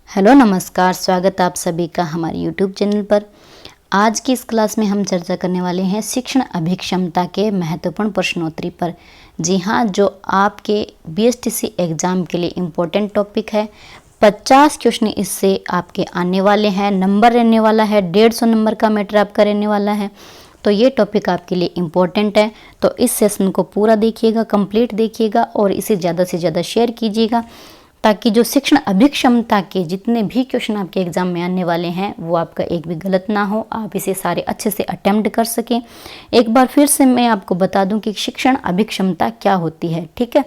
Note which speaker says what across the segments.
Speaker 1: Hello नमस्कार, स्वागत है आप सभी का हमारे यूट्यूब चैनल पर। आज की इस क्लास में हम चर्चा करने वाले हैं शिक्षण अभिक्षमता के महत्वपूर्ण प्रश्नोत्तरी पर। जी हाँ, जो आपके बीएसटीसी एग्ज़ाम के लिए इम्पोर्टेंट टॉपिक है। 50 क्वेश्चन इससे आपके आने वाले हैं। नंबर रहने वाला है 150 नंबर का मैटर आपका रहने वाला है। तो ये टॉपिक आपके लिए इम्पोर्टेंट है, तो इस सेशन को पूरा देखिएगा, कंप्लीट देखिएगा और इसे ज़्यादा से ज़्यादा शेयर कीजिएगा, ताकि जो शिक्षण अभिक्षमता के जितने भी क्वेश्चन आपके एग्जाम में आने वाले हैं वो आपका एक भी गलत ना हो, आप इसे सारे अच्छे से अटेम्प्ट कर सकें। एक बार फिर से मैं आपको बता दूं कि शिक्षण अभिक्षमता क्या होती है। ठीक है,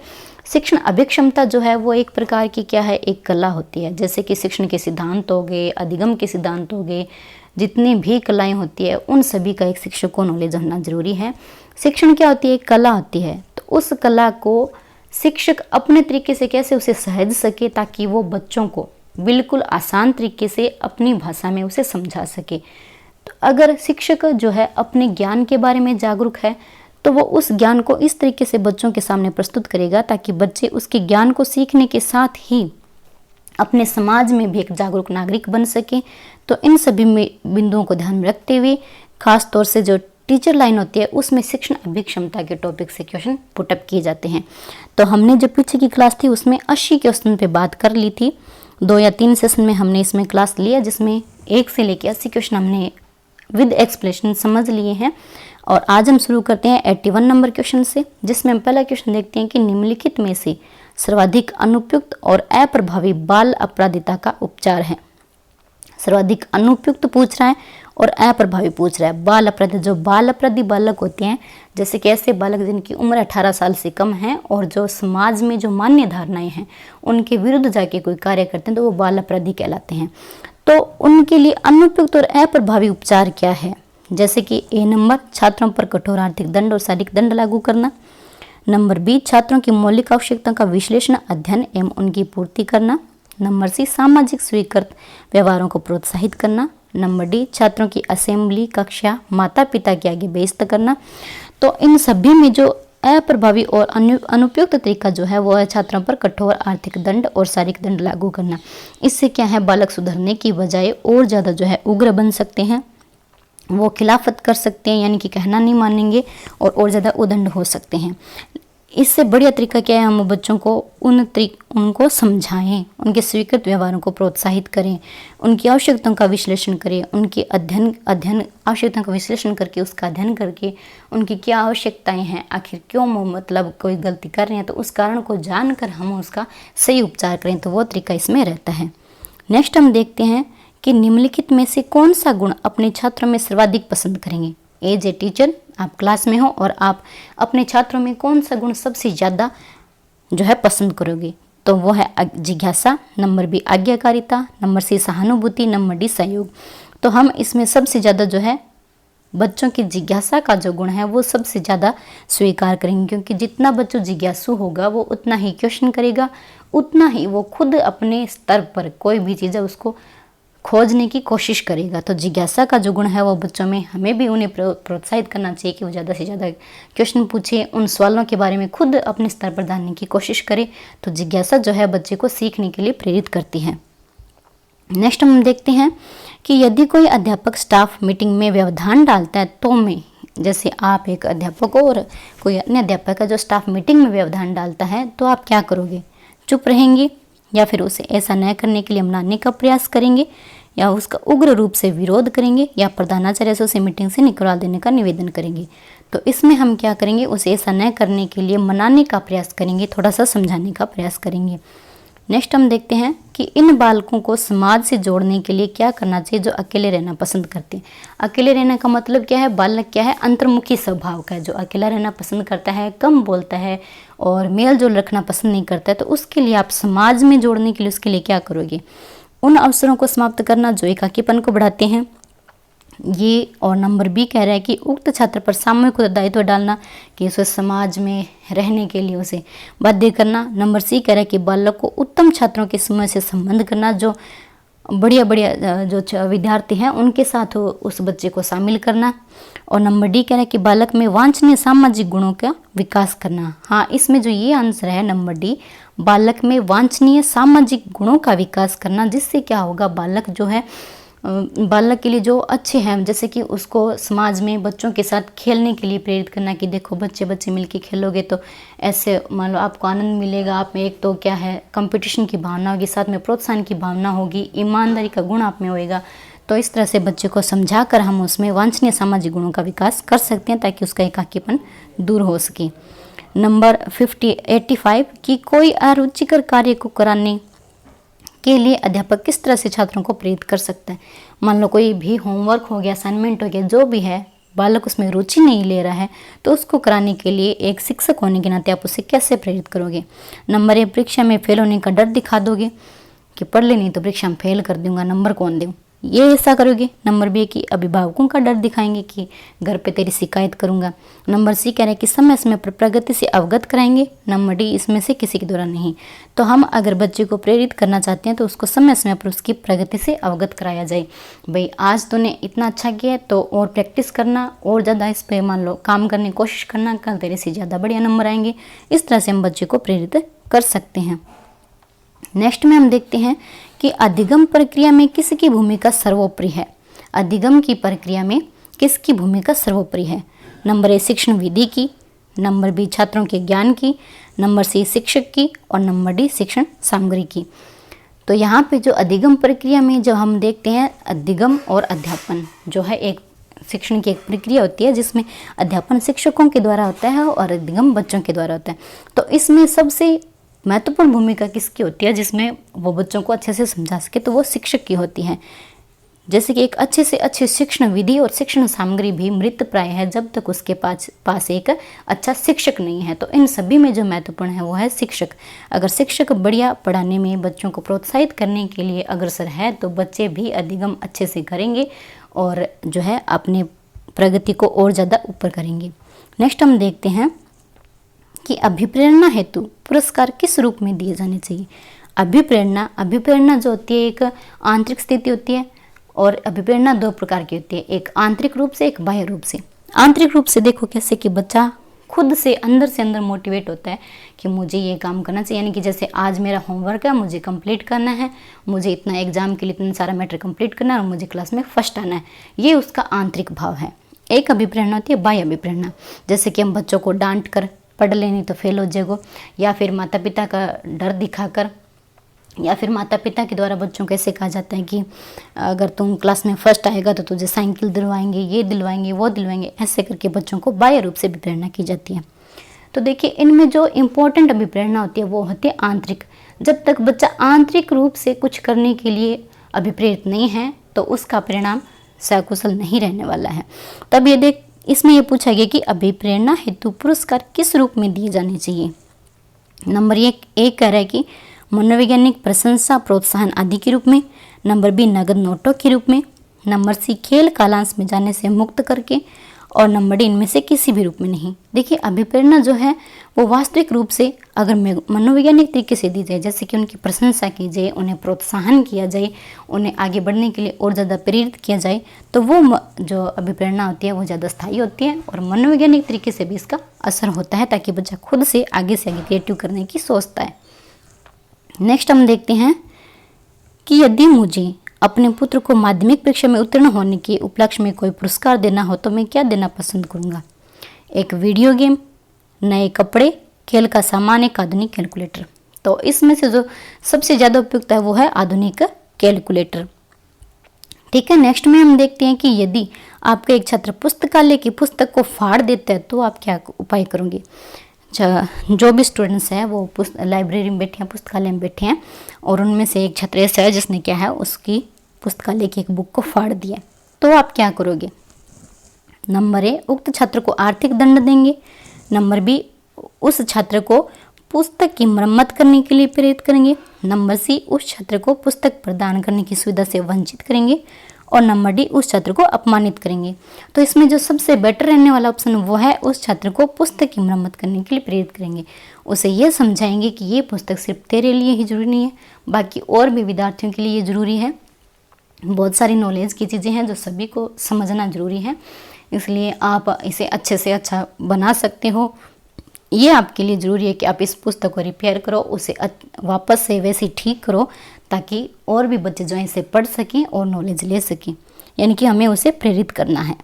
Speaker 1: शिक्षण अभिक्षमता जो है वो एक प्रकार की क्या है, एक कला होती है। जैसे कि शिक्षण के सिद्धांत हो गए, अधिगम के सिद्धांत हो गए, जितनी भी कलाएं होती है उन सभी का एक शिक्षक को नॉलेज होना जरूरी है। शिक्षण क्या होती है, एक कला होती है। तो उस कला को शिक्षक अपने तरीके से कैसे उसे सहज सके, ताकि वो बच्चों को बिल्कुल आसान तरीके से अपनी भाषा में उसे समझा सके। तो अगर शिक्षक जो है अपने ज्ञान के बारे में जागरूक है तो वो उस ज्ञान को इस तरीके से बच्चों के सामने प्रस्तुत करेगा ताकि बच्चे उसके ज्ञान को सीखने के साथ ही अपने समाज में भी एक जागरूक नागरिक बन सके। तो इन सभी बिंदुओं को ध्यान में रखते हुए खास तौर से जो टीचर लाइन होती है उसमें शिक्षण अभिक्षमता के टॉपिक से क्वेश्चन पुटअप किए जाते हैं। तो हमने जो पीछे की क्लास थी उसमें 80 क्वेश्चन पे बात कर ली थी। 2 या 3 सेशन में हमने इसमें क्लास लिया, जिसमें 1 से लेकर 80 क्वेश्चन हमने विद एक्सप्लेनेशन समझ लिए हैं। और आज हम शुरू करते हैं 81 नंबर क्वेश्चन से, जिसमें हम पहला क्वेश्चन देखते हैं कि निम्नलिखित में से सर्वाधिक अनुपयुक्त और अप्रभावी बाल अपराधिता का उपचार है। सर्वाधिक अनुपयुक्त पूछ रहा है और अप्रभावी पूछ रहा है। बाल अपराधी, जो बाल अपराधी बालक होते हैं, जैसे कि ऐसे बालक जिनकी उम्र 18 साल से कम है और जो समाज में जो मान्य धारणाएं हैं उनके विरुद्ध जाके कोई कार्य करते हैं, तो वो बाल अपराधी कहलाते हैं। तो उनके लिए अनुपयुक्त और अप्रभावी उपचार क्या है, जैसे कि ए नंबर, छात्रों पर कठोर आर्थिक दंड और शारीरिक दंड लागू करना। नंबर बी, छात्रों की मौलिक आवश्यकताओं का विश्लेषण, अध्ययन एवं उनकी पूर्ति करना। नंबर सी, सामाजिक स्वीकृत व्यवहारों को प्रोत्साहित करना। नंबर डी, छात्रों की असेंबली, कक्षा, माता पिता के आगे बेइज्जत करना। तो इन सभी में जो अप्रभावी और अनुपयुक्त तरीका जो है वो है छात्रों पर कठोर आर्थिक दंड और शारीरिक दंड लागू करना। इससे क्या है, बालक सुधरने की बजाय और ज़्यादा जो है उग्र बन सकते हैं, वो खिलाफत कर सकते हैं, यानी कि कहना नहीं मानेंगे और ज़्यादा उदंड हो सकते हैं। इससे बढ़िया तरीका क्या है, हम बच्चों को उनको समझाएं, उनके स्वीकृत व्यवहारों को प्रोत्साहित करें, उनकी आवश्यकताओं का विश्लेषण करें, उनके अध्ययन आवश्यकताओं का विश्लेषण करके उसका अध्ययन करके उनकी क्या आवश्यकताएं हैं, आखिर क्यों मतलब कोई गलती कर रहे हैं, तो उस कारण को जानकर हम उसका सही उपचार करें। तो वो तरीका इसमें रहता है। नेक्स्ट हम देखते हैं कि निम्नलिखित में से कौन सा गुण अपने छात्रों में सर्वाधिक पसंद करेंगे। एज ए टीचर, आप क्लास में हो और आप अपने छात्रों में कौन सा गुण सबसे ज़्यादा जो है पसंद करोगे, तो वो है जिज्ञासा। नंबर बी, आज्ञाकारिता। नंबर सी, सहानुभूति। नंबर डी, सहयोग। तो हम इसमें सबसे ज़्यादा जो है बच्चों की जिज्ञासा का जो गुण है वो सबसे ज़्यादा स्वीकार करेंगे, क्योंकि जितना बच्चों जिज्ञासु होगा वो उतना ही क्वेश्चन करेगा, उतना ही वो खुद अपने स्तर पर कोई भी चीज़ है उसको खोजने की कोशिश करेगा। तो जिज्ञासा का जो गुण है वो बच्चों में, हमें भी उन्हें प्रोत्साहित करना चाहिए कि वो ज़्यादा से ज़्यादा क्वेश्चन पूछे, उन सवालों के बारे में खुद अपने स्तर पर जानने की कोशिश करे। तो जिज्ञासा जो है बच्चे को सीखने के लिए प्रेरित करती है। नेक्स्ट हम देखते हैं कि यदि कोई अध्यापक स्टाफ मीटिंग में व्यवधान डालता है तो मैं, जैसे आप एक अध्यापक हो और कोई अन्य अध्यापक है जो स्टाफ मीटिंग में व्यवधान डालता है, तो आप क्या करोगे, चुप रहेंगे या फिर उसे ऐसा न करने के लिए मनाने का प्रयास करेंगे, या उसका उग्र रूप से विरोध करेंगे, या प्रधानाचार्य से उसे मीटिंग से निकलवा देने का निवेदन करेंगे। तो इसमें हम क्या करेंगे, उसे ऐसा न करने के लिए मनाने का प्रयास करेंगे, थोड़ा सा समझाने का प्रयास करेंगे। नेक्स्ट हम देखते हैं कि इन बालकों को समाज से जोड़ने के लिए क्या करना चाहिए जो अकेले रहना पसंद करते हैं। अकेले रहने का मतलब क्या है, बालक क्या है, अंतर्मुखी स्वभाव का है, जो अकेला रहना पसंद करता है, कम बोलता है और मेल जोल रखना पसंद नहीं करता है। तो उसके लिए आप समाज में जोड़ने के लिए उसके लिए क्या करोगे, उन अवसरों को समाप्त करना जो एकाकीपन को बढ़ाते हैं ये। और नंबर बी कह रहा है कि उक्त छात्र पर सामूहिक दायित्व डालना, कि उसे समाज में रहने के लिए उसे बाध्य करना। नंबर सी कह रहा है कि बालक को उत्तम छात्रों के समूह से संबंध करना, जो बढ़िया जो विद्यार्थी हैं उनके साथ उस बच्चे को शामिल करना। और नंबर डी कह रहा है कि बालक में वांछनीय सामाजिक गुणों का विकास करना। हाँ, इसमें जो ये आंसर है नंबर डी, बालक में वांछनीय सामाजिक गुणों का विकास करना, जिससे क्या होगा, बालक जो है बालक के लिए जो अच्छे हैं, जैसे कि उसको समाज में बच्चों के साथ खेलने के लिए प्रेरित करना कि देखो बच्चे बच्चे मिलके खेलोगे तो ऐसे मान लो आपको आनंद मिलेगा। आप में एक तो क्या है कंपटीशन की भावना होगी, साथ में प्रोत्साहन की भावना होगी, ईमानदारी का गुण आप में होएगा। तो इस तरह से बच्चे को समझा कर हम उसमें वांछनीय सामाजिक गुणों का विकास कर सकते हैं ताकि उसका एकाकीपन दूर हो सके। नंबर 85 कि कोई अरुचिकर कार्य को कराने के लिए अध्यापक किस तरह से छात्रों को प्रेरित कर सकता है। मान लो कोई भी होमवर्क हो गया, असाइनमेंट हो गया, जो भी है, बालक उसमें रुचि नहीं ले रहा है तो उसको कराने के लिए एक शिक्षक होने के नाते आप उसे कैसे प्रेरित करोगे। नंबर 1 परीक्षा में फेल होने का डर दिखा दोगे कि पढ़ ले नहीं तो परीक्षा में फेल कर दूंगा, नंबर कौन दूँ, ये ऐसा करोगे। नंबर बी कि अभिभावकों का डर दिखाएंगे कि घर पे तेरी शिकायत करूंगा। नंबर सी कह रहे हैं कि समय समय पर प्रगति से अवगत कराएंगे। नंबर डी इसमें से किसी के द्वारा नहीं। तो हम अगर बच्चे को प्रेरित करना चाहते हैं तो उसको समय समय पर उसकी प्रगति से अवगत कराया जाए। भाई आज तूने इतना अच्छा किया है तो और प्रैक्टिस करना, और ज़्यादा इस पर मान लो काम करने की कोशिश करना, कल तेरे से ज़्यादा बढ़िया नंबर आएंगे। इस तरह से हम बच्चे को प्रेरित कर सकते हैं। नेक्स्ट में हम देखते हैं कि अधिगम प्रक्रिया में किसकी भूमिका सर्वोपरि है। अधिगम की प्रक्रिया में किसकी भूमिका सर्वोपरि है। नंबर 1 शिक्षण विधि की, नंबर बी छात्रों के ज्ञान की, नंबर सी शिक्षक की और नंबर डी शिक्षण सामग्री की। तो यहाँ पे जो अधिगम प्रक्रिया में जो हम देखते हैं, अधिगम और अध्यापन जो है एक शिक्षण की एक प्रक्रिया होती है जिसमें अध्यापन शिक्षकों के द्वारा होता है और अधिगम बच्चों के द्वारा होता है। तो इसमें सबसे महत्वपूर्ण भूमिका किसकी होती है जिसमें वो बच्चों को अच्छे से समझा सके, तो वो शिक्षक की होती है। जैसे कि एक अच्छे से अच्छी शिक्षण विधि और शिक्षण सामग्री भी मृत प्राय है जब तक उसके पास एक अच्छा शिक्षक नहीं है। तो इन सभी में जो महत्वपूर्ण है वो है शिक्षक। अगर शिक्षक बढ़िया पढ़ाने में बच्चों को प्रोत्साहित करने के लिए अग्रसर है तो बच्चे भी अधिगम अच्छे से करेंगे और जो है अपने प्रगति को और ज़्यादा ऊपर करेंगे। नेक्स्ट हम देखते हैं कि अभिप्रेरणा हेतु पुरस्कार किस रूप में दिए जाने चाहिए। अभिप्रेरणा जो होती है एक आंतरिक स्थिति होती है और अभिप्रेरणा 2 प्रकार की होती है, एक आंतरिक रूप से, एक बाह्य रूप से। आंतरिक रूप से देखो कैसे कि बच्चा खुद से अंदर मोटिवेट होता है कि मुझे ये काम करना चाहिए, यानी कि जैसे आज मेरा होमवर्क है, मुझे कंप्लीट करना है, मुझे इतना एग्जाम के लिए इतना सारा मैटर कंप्लीट करना है और मुझे क्लास में फर्स्ट आना है, ये उसका आंतरिक भाव है। एक अभिप्रेरणा होती है बाह्य अभिप्रेरणा, जैसे कि हम बच्चों को डांट कर पढ़ लेनी तो फेल हो जाएगो, या फिर माता पिता का डर दिखाकर, या फिर माता पिता के द्वारा बच्चों को ऐसे कहा जाता है कि अगर तुम क्लास में फर्स्ट आएगा तो तुझे साइकिल दिलवाएंगे, ये दिलवाएंगे, वो दिलवाएंगे, ऐसे करके बच्चों को बाह्य रूप से भी प्रेरणा की जाती है। तो देखिए इनमें जो इम्पोर्टेंट अभिप्रेरणा होती है वो होती है आंतरिक। जब तक बच्चा आंतरिक रूप से कुछ करने के लिए अभिप्रेरित नहीं है तो उसका परिणाम सकुशल नहीं रहने वाला है। तब ये इसमें ये पूछा गया कि अभिप्रेरणा हेतु पुरस्कार किस रूप में दिए जाने चाहिए। नंबर 1 कह रहा है कि मनोवैज्ञानिक प्रशंसा, प्रोत्साहन आदि के रूप में। नंबर बी नगद नोटों के रूप में। नंबर सी खेल कालांश में जाने से मुक्त करके। और नंबर डी इनमें से किसी भी रूप में नहीं। देखिए अभिप्रेरणा जो है वो वास्तविक रूप से अगर मनोवैज्ञानिक तरीके से दी जाए, जैसे कि उनकी प्रशंसा की जाए, उन्हें प्रोत्साहन किया जाए, उन्हें आगे बढ़ने के लिए और ज़्यादा प्रेरित किया जाए, तो वो जो अभिप्रेरणा होती है वो ज़्यादा स्थायी होती है और मनोवैज्ञानिक तरीके से भी इसका असर होता है ताकि बच्चा खुद से आगे क्रिएटिव करने की सोचता है। नेक्स्ट हम देखते हैं कि यदि मुझे अपने पुत्र को माध्यमिक परीक्षा में उत्तीर्ण होने के उपलक्ष्य में कोई पुरस्कार देना हो तो मैं क्या देना पसंद करूंगा। एक वीडियो गेम, नए कपड़े, खेल का सामान, एक आधुनिक कैलकुलेटर। तो इसमें से जो सबसे ज़्यादा उपयुक्त है वो है आधुनिक कैलकुलेटर। ठीक है, नेक्स्ट में हम देखते हैं कि यदि आपका एक छात्र पुस्तकालय की पुस्तक को फाड़ देता है तो आप क्या उपाय करोगे। जो भी स्टूडेंट्स हैं वो लाइब्रेरी में बैठे हैं, पुस्तकालय में बैठे हैं और उनमें से एक छात्र ऐसा है जिसने क्या है उसकी पुस्तकालय की एक बुक को फाड़ दिया, तो आप क्या करोगे। नंबर 1 उक्त छात्र को आर्थिक दंड देंगे। नंबर बी उस छात्र को पुस्तक की मरम्मत करने के लिए प्रेरित करेंगे। नंबर सी उस छात्र को पुस्तक प्रदान करने की सुविधा से वंचित करेंगे। और नंबर डी उस छात्र को अपमानित करेंगे। तो इसमें जो सबसे बेटर रहने वाला ऑप्शन वो है उस छात्र को पुस्तक की मरम्मत करने के लिए प्रेरित करेंगे। उसे ये समझाएंगे कि ये पुस्तक सिर्फ तेरे लिए ही जरूरी नहीं है, बाकी और भी विद्यार्थियों के लिए ये जरूरी है। बहुत सारी नॉलेज की चीज़ें हैं जो सभी को समझना जरूरी है, इसलिए आप इसे अच्छे से अच्छा बना सकते हो ये आपके लिए ज़रूरी है कि आप इस पुस्तक को रिपेयर करो, उसे वापस से वैसे ठीक करो, ताकि और भी बच्चे जो है इसे पढ़ सकें और नॉलेज ले सकें, यानी कि हमें उसे प्रेरित करना है।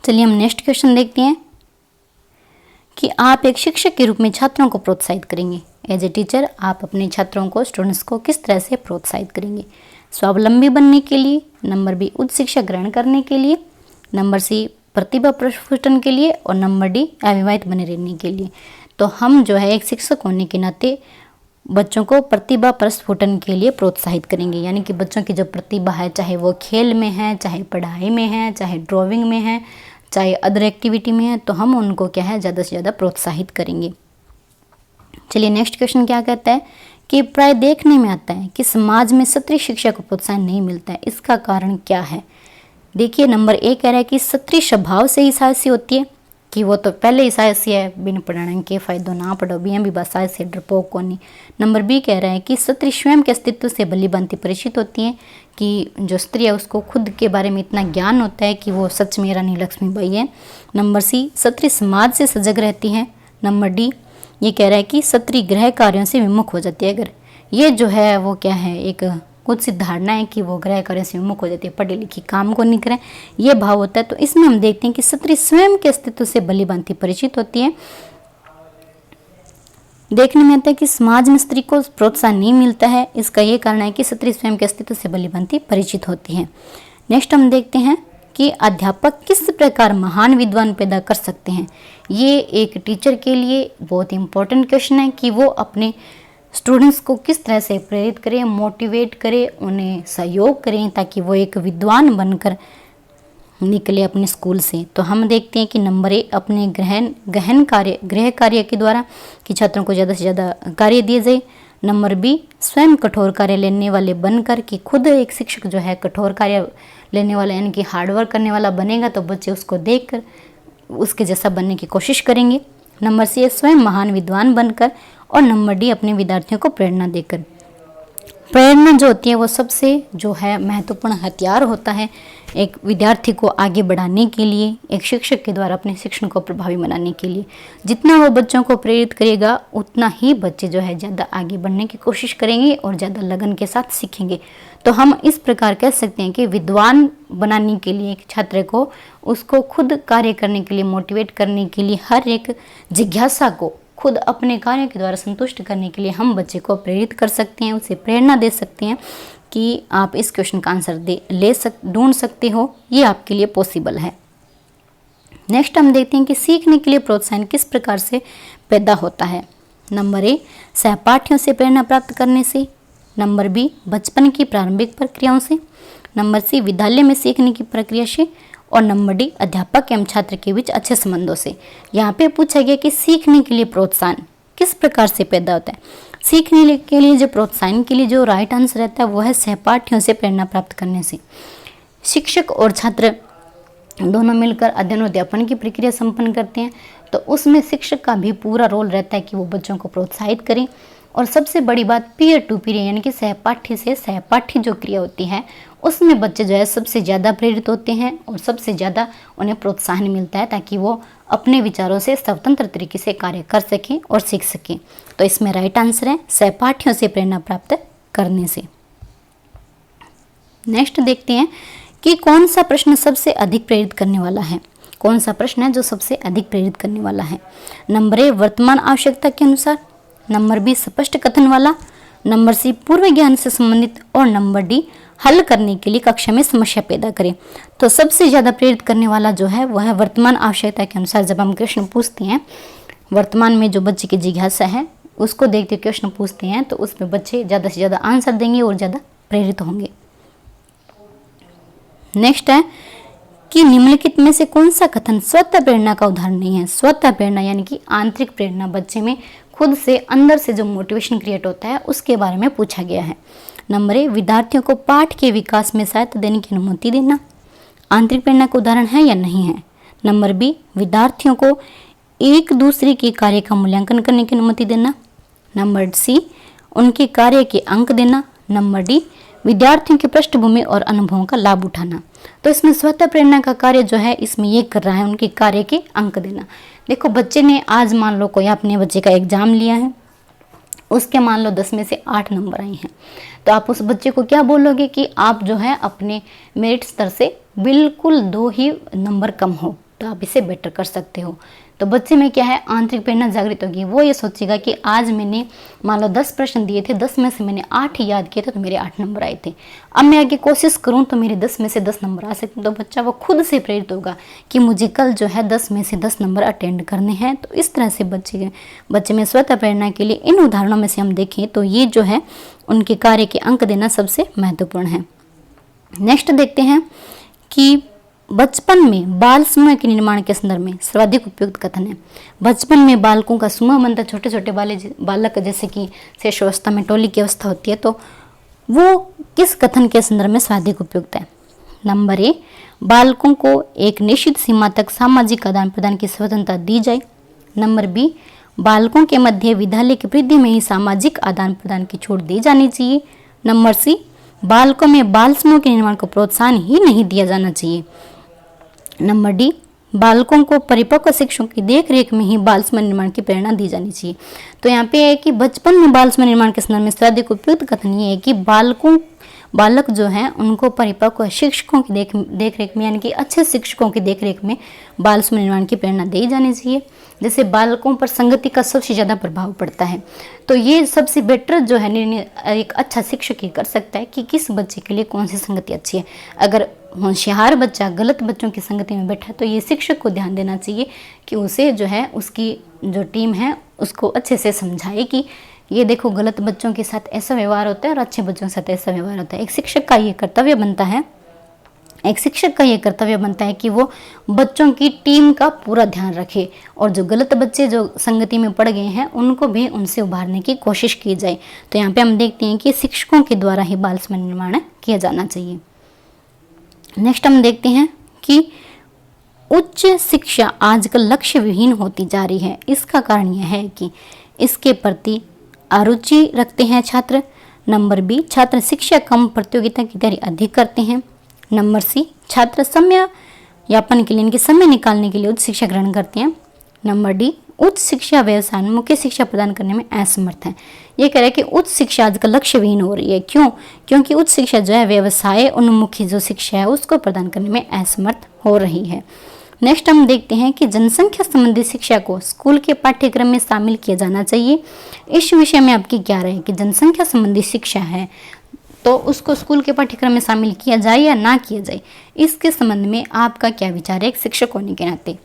Speaker 1: चलिए हम नेक्स्ट क्वेश्चन देखते हैं कि आप एक शिक्षक के रूप में छात्रों को प्रोत्साहित करेंगे। एज ए टीचर आप अपने छात्रों को, स्टूडेंट्स को किस तरह से प्रोत्साहित करेंगे? स्वावलंबी बनने के लिए, नंबर बी उच्च शिक्षा ग्रहण करने के लिए, नंबर सी प्रतिभा प्रस्फुटन के लिए, और नंबर डी अविवाहित बने रहने के लिए। तो हम जो है एक शिक्षक होने के नाते बच्चों को प्रतिभा प्रस्फुटन के लिए प्रोत्साहित करेंगे, यानी कि बच्चों की जो प्रतिभा है, चाहे वो खेल में है, चाहे पढ़ाई में है, चाहे ड्राइंग में है, चाहे अदर एक्टिविटी में है, तो हम उनको क्या है ज़्यादा से ज़्यादा प्रोत्साहित करेंगे। चलिए नेक्स्ट क्वेश्चन क्या कहता है कि प्राय देखने में आता है कि समाज में क्षत्रिय शिक्षा को प्रोत्साहन नहीं मिलता है, इसका कारण क्या है? देखिए नंबर ए कह रहा है कि क्षत्रिय स्वभाव से ही साहसी होती है, कि वो तो पहले ही साहसी है, बिन पढ़ने के फायदो ना पढ़ो, भी भी बस साहसी डरपोक को नहीं। नंबर बी कह रहा है कि क्षत्रिय स्वयं के अस्तित्व से भली भांति परिचित होती है, कि जो स्त्री है उसको खुद के बारे में इतना ज्ञान होता है कि वो सच में रानी लक्ष्मीबाई है। नंबर सी क्षत्रिय समाज से सजग रहती है। नंबर डी ये कह रहा है कि क्षत्रिय गृह कार्यों से विमुख हो जाती है। अगर ये जो है वो क्या है, एक कुछ सी धारणा है कि वो गृह कार्य से विमुख हो जाती है, पढ़े लिखी काम को नहीं करें, ये भाव होता है। तो इसमें हम देखते हैं कि क्षत्रिय स्वयं के अस्तित्व से भली भांति परिचित होती है। देखने में आता है कि समाज में स्त्री को प्रोत्साहन नहीं मिलता है, इसका ये कारण है कि स्त्री स्वयं के अस्तित्व से भली भांति परिचित होती है। नेक्स्ट हम देखते हैं कि अध्यापक किस प्रकार महान विद्वान पैदा कर सकते हैं। ये एक टीचर के लिए बहुत इंपॉर्टेंट क्वेश्चन है कि वो अपने स्टूडेंट्स को किस तरह से प्रेरित करें, मोटिवेट करें, उन्हें सहयोग करें, ताकि वो एक विद्वान बनकर निकले अपने स्कूल से। तो हम देखते हैं कि नंबर ए अपने गृह कार्य के द्वारा कि छात्रों को ज़्यादा से ज़्यादा कार्य दिए जाए। नंबर बी स्वयं कठोर कार्य लेने वाले बनकर, कि खुद एक शिक्षक जो है कठोर कार्य लेने वाला यानी कि हार्डवर्क करने वाला बनेगा तो बच्चे उसको देखकर उसके जैसा बनने की कोशिश करेंगे। नंबर सी स्वयं महान विद्वान बनकर, और नंबर डी अपने विद्यार्थियों को प्रेरणा देकर। प्रेरणा जो होती है वो सबसे जो है महत्वपूर्ण हथियार होता है एक विद्यार्थी को आगे बढ़ाने के लिए, एक शिक्षक के द्वारा अपने शिक्षण को प्रभावी बनाने के लिए। जितना वो बच्चों को प्रेरित करेगा उतना ही बच्चे जो है ज़्यादा आगे बढ़ने की कोशिश करेंगे और ज़्यादा लगन के साथ सीखेंगे। तो हम इस प्रकार कह सकते हैं कि विद्वान बनाने के लिए एक छात्र को, उसको खुद कार्य करने के लिए मोटिवेट करने के लिए, हर एक जिज्ञासा को खुद अपने कार्य के द्वारा संतुष्ट करने के लिए हम बच्चे को प्रेरित कर सकते हैं, उसे प्रेरणा दे सकते हैं कि आप इस क्वेश्चन का आंसर ढूंढ सकते हो। ये आपके लिए पॉसिबल है। नेक्स्ट हम देखते हैं कि सीखने के लिए प्रोत्साहन किस प्रकार से पैदा होता है। नंबर ए सहपाठियों से प्रेरणा प्राप्त करने से। नंबर बी बचपन की प्रारंभिक प्रक्रियाओं से। नंबर सी विद्यालय में सीखने की प्रक्रिया से। और नंबर डी अध्यापक एवं छात्र के बीच अच्छे संबंधों से। यहाँ पे पूछा गया कि सीखने के लिए प्रोत्साहन किस प्रकार से पैदा होता है। सीखने के लिए जो प्रोत्साहन के लिए जो राइट आंसर रहता है वो है सहपाठियों से प्रेरणा प्राप्त करने से। शिक्षक और छात्र दोनों मिलकर अध्ययन और अध्यापन की प्रक्रिया संपन्न करते हैं, तो उसमें शिक्षक का भी पूरा रोल रहता है कि वो बच्चों को प्रोत्साहित करें। और सबसे बड़ी बात पीयर टू पीयर यानी कि सहपाठी से सहपाठी जो क्रिया होती है उसमें बच्चे जो है सबसे ज़्यादा प्रेरित होते हैं और सबसे ज़्यादा उन्हें प्रोत्साहन मिलता है, ताकि वो अपने विचारों से स्वतंत्र तरीके से कार्य कर सकें और सीख सकें। तो इसमें राइट आंसर है सहपाठियों से प्रेरणा प्राप्त करने से। नेक्स्ट देखते हैं कि कौन सा प्रश्न सबसे अधिक प्रेरित करने वाला है। कौन सा प्रश्न है जो सबसे अधिक प्रेरित करने वाला है। नंबर ए वर्तमान आवश्यकता के अनुसार। नंबर बी स्पष्ट कथन वाला। नंबर सी पूर्व ज्ञान से संबंधित। और नंबर डी हल करने के लिए कक्षा में समस्या पैदा करें। तो सबसे ज़्यादा प्रेरित करने वाला जो है वह है वर्तमान आवश्यकता के अनुसार। जब हम प्रश्न पूछते हैं वर्तमान में जो बच्चे की जिज्ञासा है उसको देखते हुए क्वेश्चन पूछते हैं, तो उसमें बच्चे ज़्यादा से ज़्यादा आंसर देंगे और ज़्यादा प्रेरित होंगे। नेक्स्ट है कि निम्नलिखित में से कौन सा कथन स्वतः प्रेरणा का उदाहरण नहीं है। स्वतः प्रेरणा यानी कि आंतरिक प्रेरणा, बच्चे में खुद से अंदर से जो मोटिवेशन क्रिएट होता है उसके बारे में पूछा गया है। नंबर ए विद्यार्थियों को पाठ के विकास में सहायता देने की अनुमति देना आंतरिक प्रेरणा का उदाहरण है या नहीं है। नंबर बी विद्यार्थियों को एक दूसरे के कार्य का मूल्यांकन करने की अनुमति देना। नंबर सी उनके कार्य के अंक देना। नंबर डी विद्यार्थियों की पृष्ठभूमि और अनुभवों का लाभ उठाना। तो इसमें स्वतः प्रेरणा का कार्य जो है इसमें ये कर रहा है उनके कार्य के अंक देना। देखो बच्चे ने आज मान लो कोई अपने बच्चे का एग्जाम लिया है, उसके मान लो 10 में से 8 नंबर आए हैं, तो आप उस बच्चे को क्या बोलोगे कि आप जो है अपने मेरिट स्तर से बिल्कुल 2 ही नंबर कम हो, तो आप इसे बेटर कर सकते हो। तो बच्चे में क्या है, आंतरिक प्रेरणा जागृत होगी। वो ये सोचेगा कि आज मैंने मान लो 10 प्रश्न दिए थे, 10 में से मैंने 8 ही याद किए थे, तो मेरे 8 नंबर आए थे। अब मैं आगे कोशिश करूं तो मेरे 10 में से 10 नंबर आ सकते हैं। तो बच्चा वो खुद से प्रेरित होगा कि मुझे कल जो है 10 में से 10 नंबर अटेंड करने हैं। तो इस तरह से बच्चे में स्वतः प्रेरणा के लिए इन उदाहरणों में से हम देखें तो ये जो है उनके कार्य के अंक देना सबसे महत्वपूर्ण है। नेक्स्ट देखते हैं कि बचपन में बाल समूह के निर्माण के संदर्भ में सर्वाधिक उपयुक्त कथन है। बचपन में बालकों का समूह बनता है, छोटे छोटे बालक जैसे कि शिशुअवस्था में टोली की अवस्था होती है, तो वो किस कथन के संदर्भ में सर्वाधिक उपयुक्त है। नंबर ए, बालकों को एक निश्चित सीमा तक सामाजिक आदान प्रदान की स्वतंत्रता दी जाए। नंबर बी, बालकों के मध्य विद्यालय की वृद्धि में ही सामाजिक आदान प्रदान की छूट दी जानी चाहिए। नंबर सी, बालकों में बाल समूह के निर्माण को प्रोत्साहन ही नहीं दिया जाना चाहिए। नंबर डी, बालकों को परिपक्व शिक्षकों की देखरेख में ही बाल समूह निर्माण की प्रेरणा दी जानी चाहिए। तो यहाँ पे है कि बचपन में बाल समूह निर्माण के संदर्भ में सर्वाधिक उपयुक्त कथन ये है कि बालक जो हैं उनको परिपक्व शिक्षकों की देखरेख में, यानी कि अच्छे शिक्षकों की देखरेख में बाल समूह निर्माण की प्रेरणा दी जानी चाहिए। जैसे बालकों पर संगति का सबसे ज़्यादा प्रभाव पड़ता है, तो ये सबसे बेटर जो है निर्णय एक अच्छा शिक्षक ही कर सकता है कि किस बच्चे के लिए कौन सी संगति अच्छी है। अगर होशियार बच्चा गलत बच्चों की संगति में बैठा है तो ये शिक्षक को ध्यान देना चाहिए कि उसे जो है उसकी जो टीम है उसको अच्छे से समझाए कि ये देखो गलत बच्चों के साथ ऐसा व्यवहार होता है और अच्छे बच्चों के साथ ऐसा व्यवहार होता है। एक शिक्षक का ये कर्तव्य बनता है कि वो बच्चों की टीम का पूरा ध्यान रखे और जो गलत बच्चे जो संगति में पड़ गए हैं उनको भी उनसे उभारने की कोशिश की जाए। तो यहाँ पे हम देखते हैं कि शिक्षकों के द्वारा ही बाल समूह निर्माण किया जाना चाहिए। नेक्स्ट हम देखते हैं कि उच्च शिक्षा आजकल लक्ष्य विहीन होती जा रही है। इसका कारण यह है कि इसके प्रति अरुचि रखते हैं छात्र। नंबर बी, छात्र शिक्षा कम प्रतियोगिता की तैयारी अधिक करते हैं। नंबर सी, छात्र समय यापन के लिए इनके समय निकालने के लिए उच्च शिक्षा ग्रहण करते हैं। नंबर डी, उच्च शिक्षा व्यवसाय मुख्य शिक्षा प्रदान करने में असमर्थ है। ये कह रहा है कि उच्च शिक्षा आजकल लक्ष्य विहीन हो रही है। क्यों? क्योंकि उच्च शिक्षा जो है व्यवसाय उन्मुखी जो शिक्षा है उसको प्रदान करने में असमर्थ हो रही है। नेक्स्ट हम देखते हैं कि जनसंख्या संबंधी शिक्षा को स्कूल के पाठ्यक्रम में शामिल किया जाना चाहिए। इस विषय में आपकी क्या राय है कि जनसंख्या संबंधी शिक्षा है तो उसको स्कूल के पाठ्यक्रम में शामिल किया जाए या ना किया जाए, इसके संबंध में आपका क्या विचार है एक शिक्षक होने के नाते।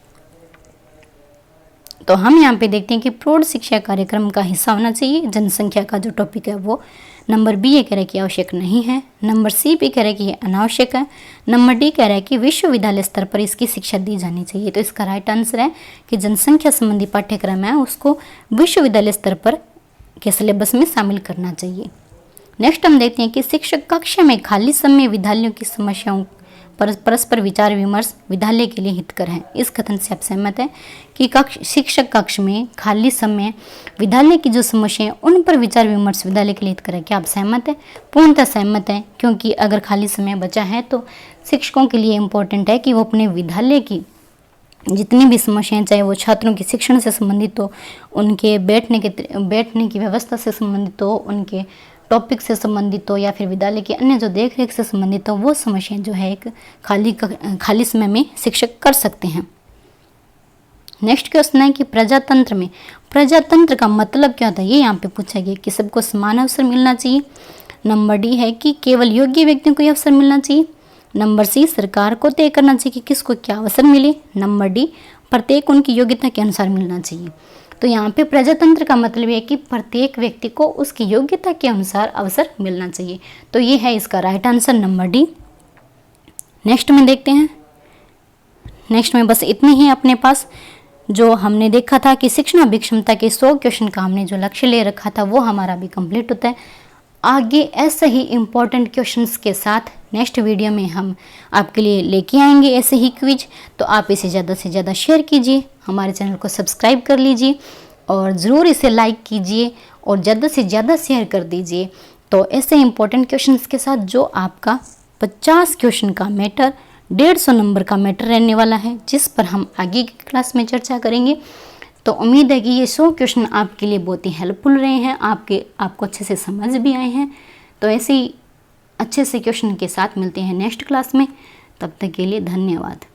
Speaker 1: तो हम यहाँ पे देखते हैं कि प्रौढ़ शिक्षा कार्यक्रम का हिस्सा होना चाहिए जनसंख्या का जो टॉपिक है वो। नंबर बी ये कह रहा है कि आवश्यक नहीं है। नंबर सी भी कह रहा है कि ये अनावश्यक है। नंबर डी कह रहा है कि विश्वविद्यालय स्तर पर इसकी शिक्षा दी जानी चाहिए। तो इसका राइट आंसर है कि जनसंख्या संबंधी पाठ्यक्रम है उसको विश्वविद्यालय स्तर पर के सिलेबस में शामिल करना चाहिए। नेक्स्ट हम देखते हैं कि शिक्षक कक्षा में खाली समय विद्यालयों की समस्याओं पर परस्पर विचार विमर्श विद्यालय के लिए हितकर है। इस कथन से आप सहमत हैं कि शिक्षक कक्ष में खाली समय विद्यालय की जो समस्याएं उन पर विचार विमर्श विद्यालय के लिए हितकर है। क्या आप सहमत हैं? पूर्णतः सहमत हैं, क्योंकि अगर खाली समय बचा है तो शिक्षकों के लिए इम्पोर्टेंट है कि वो अपने विद्यालय की जितनी भी समस्याएं, चाहे वो छात्रों के शिक्षण से संबंधित हो, उनके बैठने की व्यवस्था से संबंधित हो, उनके टॉपिक से संबंधित हो या फिर विद्यालय की अन्य जो देखरेख से संबंधित हो, वो समस्याएं जो है एक खाली समय में शिक्षक कर सकते हैं। नेक्स्ट क्वेश्चन है कि प्रजातंत्र का मतलब क्या होता है, ये यहाँ पे पूछा गया कि सबको समान अवसर मिलना चाहिए। नंबर डी है कि केवल योग्य व्यक्तियों को ही अवसर मिलना चाहिए। नंबर सी, सरकार को तय करना चाहिए कि किसको क्या अवसर मिले। नंबर डी, प्रत्येक उनकी योग्यता के अनुसार मिलना चाहिए। तो यहाँ पे प्रजातंत्र का मतलब है कि प्रत्येक व्यक्ति को उसकी योग्यता के अनुसार अवसर मिलना चाहिए। तो ये है इसका right answer number D. Next में देखते हैं। नेक्स्ट में बस इतनी ही अपने पास जो हमने देखा था कि शिक्षण अभिक्षमता के 100 क्वेश्चन का हमने जो लक्ष्य ले रखा था वो हमारा भी कंप्लीट होता है। आगे ऐसे ही इम्पोर्टेंट क्वेश्चंस के साथ नेक्स्ट वीडियो में हम आपके लिए लेके आएंगे ऐसे ही क्विज। तो आप इसे ज़्यादा से ज़्यादा शेयर कीजिए, हमारे चैनल को सब्सक्राइब कर लीजिए और ज़रूर इसे लाइक कीजिए और ज़्यादा से ज़्यादा शेयर कर दीजिए। तो ऐसे इम्पोर्टेंट क्वेश्चंस के साथ जो आपका 50 क्वेश्चन का मैटर 150 नंबर का मैटर रहने वाला है, जिस पर हम आगे की क्लास में चर्चा करेंगे। तो उम्मीद है कि ये 100 क्वेश्चन आपके लिए बहुत ही हेल्पफुल रहे हैं, आपको अच्छे से समझ भी आए हैं। तो ऐसे ही अच्छे से क्वेश्चन के साथ मिलते हैं नेक्स्ट क्लास में। तब तक के लिए धन्यवाद।